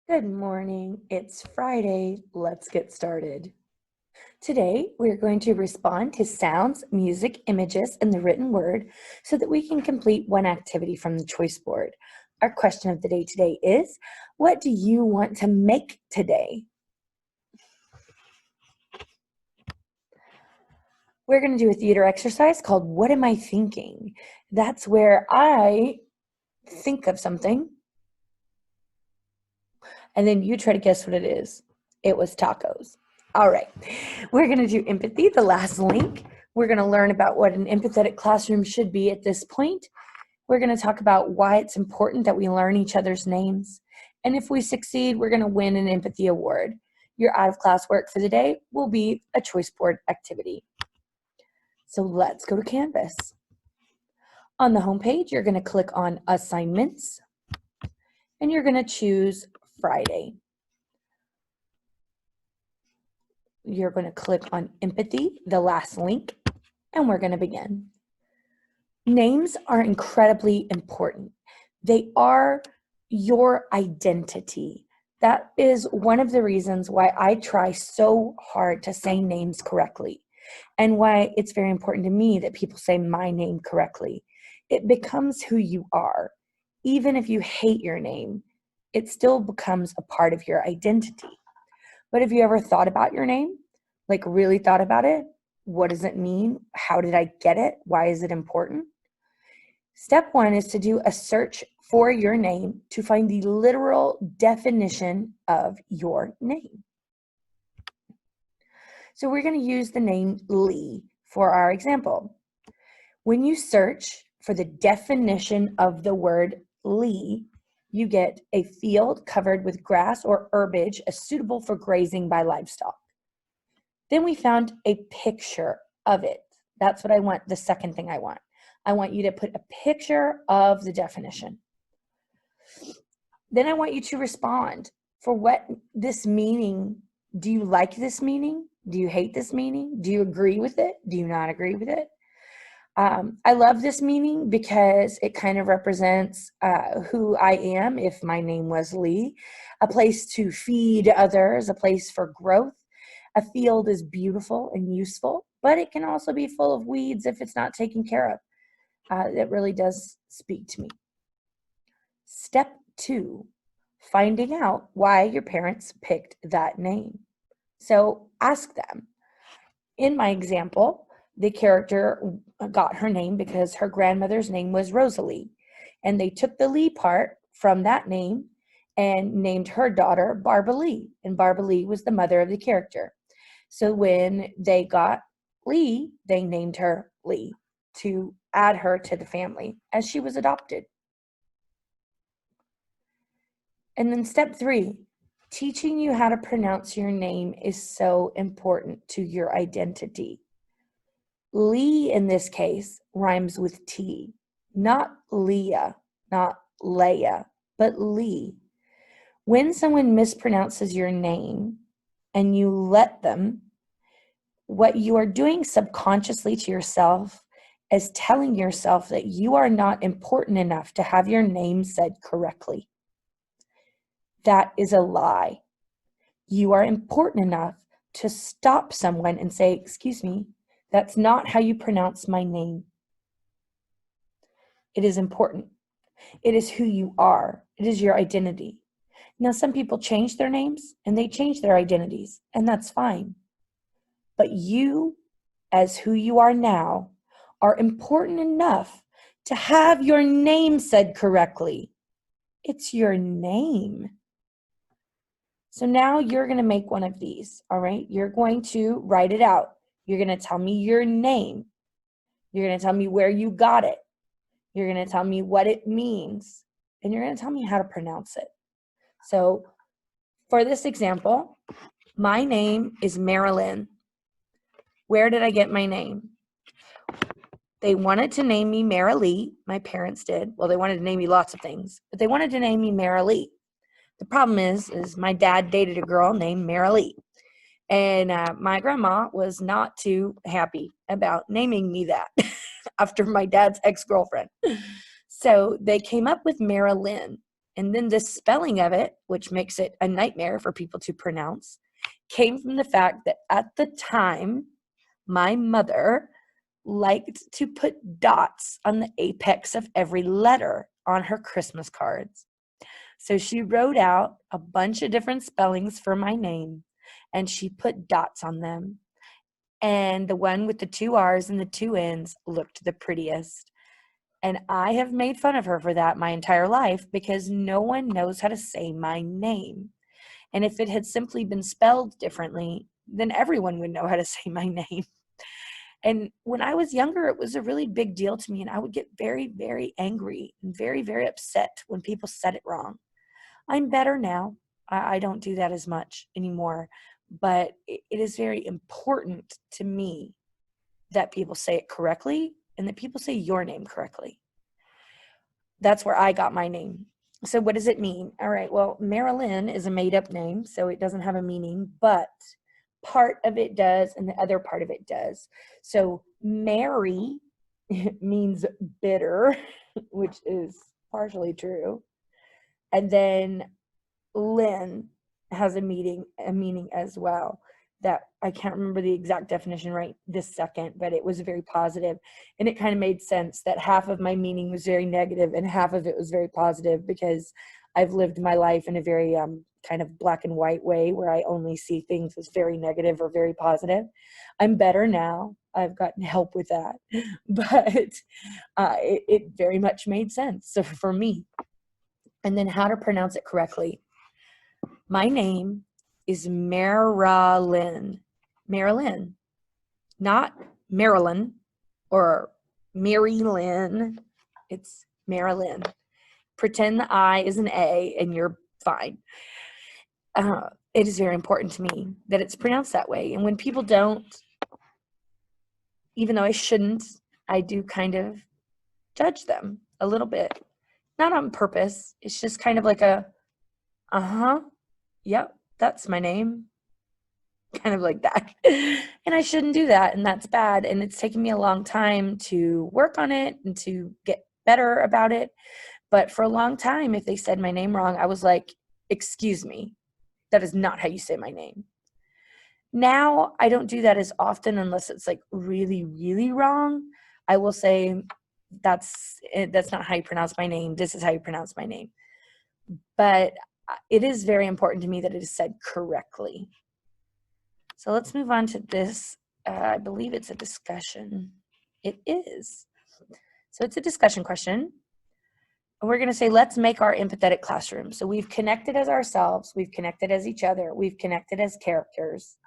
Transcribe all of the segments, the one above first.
Good morning. It's Friday. Let's get started. Today, we're going to respond to sounds, music, images, and the written word so that we can complete one activity from the choice board. Our question of the day today is, what do you want to make today? We're going to do a theater exercise called What Am I Thinking? That's where I think of something, and then you try to guess what it is. It was tacos. All right, we're going to do empathy, the last link. We're going to learn about what an empathetic classroom should be at this point. We're going to talk about why it's important that we learn each other's names. And if we succeed, we're going to win an empathy award. Your out of class work for the day will be a choice board activity. So let's go to Canvas. On the home page, you're going to click on assignments and you're going to choose Friday. You're going to click on empathy, the last link, and we're going to begin. Names are incredibly important. They are your identity. That is one of the reasons why I try so hard to say names correctly and why it's very important to me that people say my name correctly. It becomes who you are. Even if you hate your name, it still becomes a part of your identity. But have you ever thought about your name? Like really thought about it? What does it mean? How did I get it? Why is it important? Step one is to do a search for your name to find the literal definition of your name. So we're going to use the name Lee for our example. When you search for the definition of the word Lee, you get a field covered with grass or herbage as suitable for grazing by livestock. Then we found a picture of it. That's what I want, the second thing I want. I want you to put a picture of the definition. Then I want you to respond for what this meaning. Do you like this meaning? Do you hate this meaning? Do you agree with it? Do you not agree with it? I love this meaning because it kind of represents who I am if my name was Lee, a place to feed others, a place for growth. A field is beautiful and useful, but it can also be full of weeds if it's not taken care of. It really does speak to me. Step two, finding out why your parents picked that name. So ask them. In my example, the character got her name because her grandmother's name was Rosalie, and they took the Lee part from that name and named her daughter Barbara Lee, and Barbara Lee was the mother of the character. So when they got Lee, they named her Lee to add her to the family as she was adopted. And then step three, teaching you how to pronounce your name is so important to your identity. Lee in this case rhymes with T, not Leah, not Leia, but Lee. When someone mispronounces your name and you let them, what you are doing subconsciously to yourself is telling yourself that you are not important enough to have your name said correctly. That is a lie. You are important enough to stop someone and say, "Excuse me, that's not how you pronounce my name." It is important. It is who you are. It is your identity. Now, some people change their names and they change their identities, and that's fine. But you, as who you are now, are important enough to have your name said correctly. It's your name. So now you're going to make one of these, all right? You're going to write it out. You're going to tell me your name. You're going to tell me where you got it. You're going to tell me what it means. And you're going to tell me how to pronounce it. So for this example, my name is Marilyn. Where did I get my name? They wanted to name me Marilee. My parents did. Well, they wanted to name me lots of things, but they wanted to name me Marilee. The problem is my dad dated a girl named Marilee. And my grandma was not too happy about naming me that after my dad's ex-girlfriend. So they came up with Marilyn. And then the spelling of it, which makes it a nightmare for people to pronounce, came from the fact that at the time, my mother liked to put dots on the apex of every letter on her Christmas cards. So she wrote out a bunch of different spellings for my name, and she put dots on them. And the one with the 2 R's and the 2 N's looked the prettiest. And I have made fun of her for that my entire life because no one knows how to say my name. And if it had simply been spelled differently, then everyone would know how to say my name. And when I was younger, it was a really big deal to me. And I would get very, very angry and very, very upset when people said it wrong. I'm better now. I don't do that as much anymore. But it is very important to me that people say it correctly and that people say your name correctly. That's where I got my name. So what does it mean? All right, well, Marilyn is a made-up name, so it doesn't have a meaning, but part of it does and the other part of it does. So Mary means bitter, which is partially true. And then Lynn has a meaning as well that I can't remember the exact definition right this second, but it was very positive. And it kind of made sense that half of my meaning was very negative and half of it was very positive because I've lived my life in a very kind of black and white way where I only see things as very negative or very positive. I'm better now. I've gotten help with that, but it very much made sense. So for me, and then how to pronounce it correctly. My name is Marilyn. Marilyn, not Marilyn or Mary Lynn. It's Marilyn. Pretend the I is an A and you're fine. It is very important to me that it's pronounced that way. And when people don't, even though I shouldn't, I do kind of judge them a little bit. Not on purpose. It's just kind of like a, yep, that's my name. Kind of like that. And I shouldn't do that. And that's bad. And it's taken me a long time to work on it and to get better about it. But for a long time, if they said my name wrong, I was like, excuse me, that is not how you say my name. Now I don't do that as often unless it's like really, really wrong. I will say that's not how you pronounce my name. This is how you pronounce my name. But it is very important to me that it is said correctly. So let's move on to this. I believe it's a discussion. It is. So it's a discussion question. And we're going to say, let's make our empathetic classroom. So we've connected as ourselves. We've connected as each other. We've connected as characters.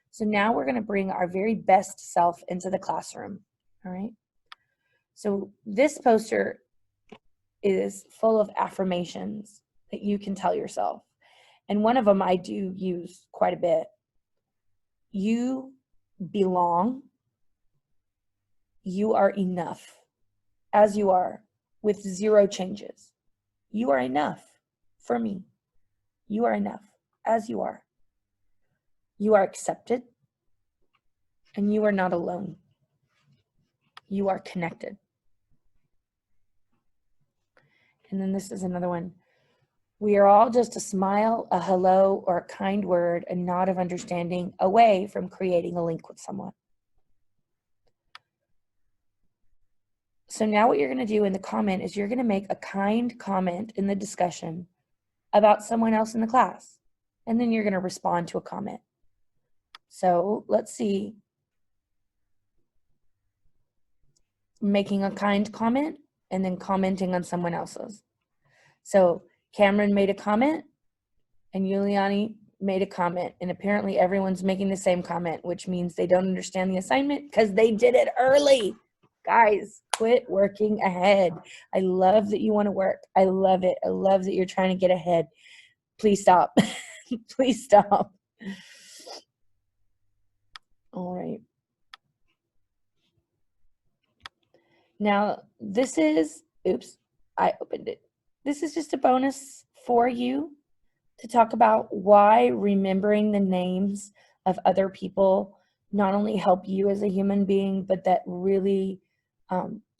So now we're going to bring our very best self into the classroom. All right. So this poster is full of affirmations that you can tell yourself. And one of them I do use quite a bit. You belong. You are enough as you are with 0 changes. You are enough for me. You are enough as you are. You are accepted and you are not alone. You are connected. And then this is another one. We are all just a smile, a hello, or a kind word, a nod of understanding away from creating a link with someone. So now what you're going to do in the comment is you're going to make a kind comment in the discussion about someone else in the class. And then you're going to respond to a comment. So let's see. Making a kind comment and then commenting on someone else's. So Cameron made a comment and Yuliani made a comment, and apparently everyone's making the same comment, which means they don't understand the assignment because they did it early. Guys, quit working ahead. I love that you want to work. I love it. I love that you're trying to get ahead. Please stop. Please stop. All right. Now, this is, oops, I opened it. This is just a bonus for you to talk about why remembering the names of other people not only help you as a human being, but that really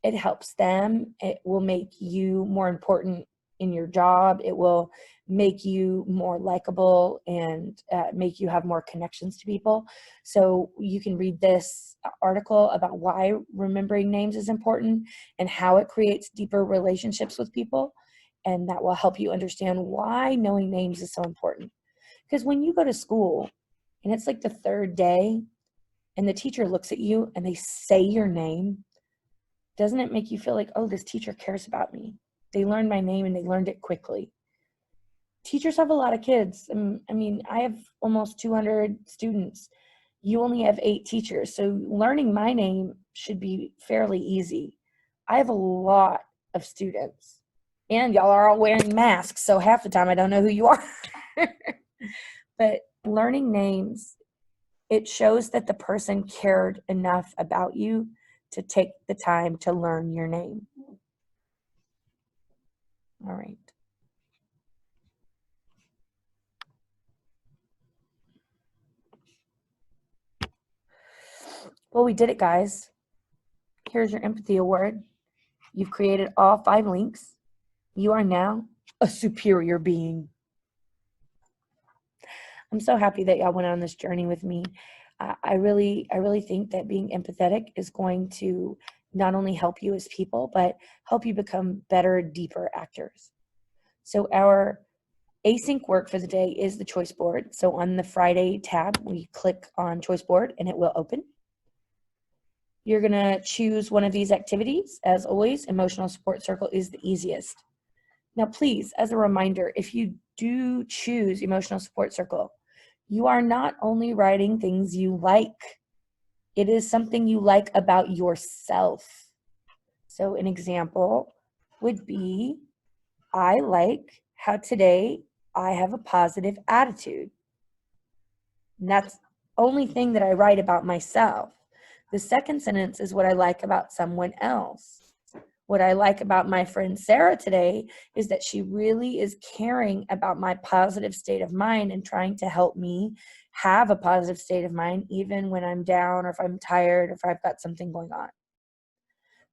it helps them. It will make you more important in your job. It will make you more likable and make you have more connections to people. So you can read this article about why remembering names is important and how it creates deeper relationships with people. And that will help you understand why knowing names is so important. Because when you go to school and it's like the third day and the teacher looks at you and they say your name, doesn't it make you feel like, oh, this teacher cares about me? They learned my name and they learned it quickly. Teachers have a lot of kids. I mean, I have almost 200 students. You only have 8 teachers. So learning my name should be fairly easy. I have a lot of students. And y'all are all wearing masks, so half the time I don't know who you are. But learning names, it shows that the person cared enough about you to take the time to learn your name. All right. Well, we did it, guys. Here's your empathy award. You've created all 5 links. You are now a superior being. I'm so happy that y'all went on this journey with me. I really think that being empathetic is going to not only help you as people, but help you become better, deeper actors. So our async work for the day is the choice board. So on the Friday tab, we click on choice board and it will open. You're gonna choose one of these activities. As always, emotional support circle is the easiest. Now, please, as a reminder, if you do choose emotional support circle, you are not only writing things you like, it is something you like about yourself. So an example would be, I like how today I have a positive attitude. And that's the only thing that I write about myself. The second sentence is what I like about someone else. What I like about my friend Sarah today is that she really is caring about my positive state of mind and trying to help me have a positive state of mind even when I'm down or if I'm tired or if I've got something going on.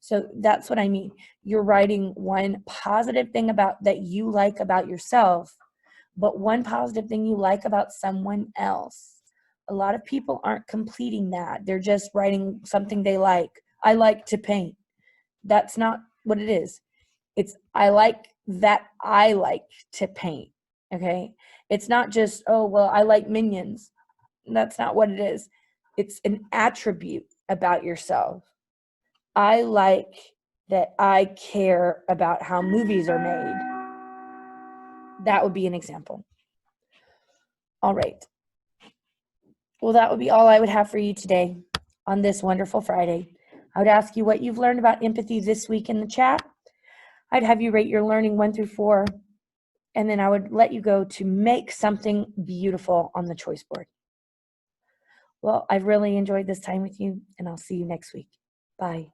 So that's what I mean. You're writing one positive thing about that you like about yourself, but one positive thing you like about someone else. A lot of people aren't completing that. They're just writing something they like. I like to paint. That's not what it is. It's I like that I like to paint. Okay. It's not just, oh, well, I like Minions. That's not what it is. It's an attribute about yourself. I like that I care about how movies are made. That would be an example. All right. Well, that would be all I would have for you today on this wonderful Friday. I would ask you what you've learned about empathy this week in the chat. I'd have you rate your learning 1 through 4, and then I would let you go to make something beautiful on the choice board. Well, I've really enjoyed this time with you, and I'll see you next week. Bye.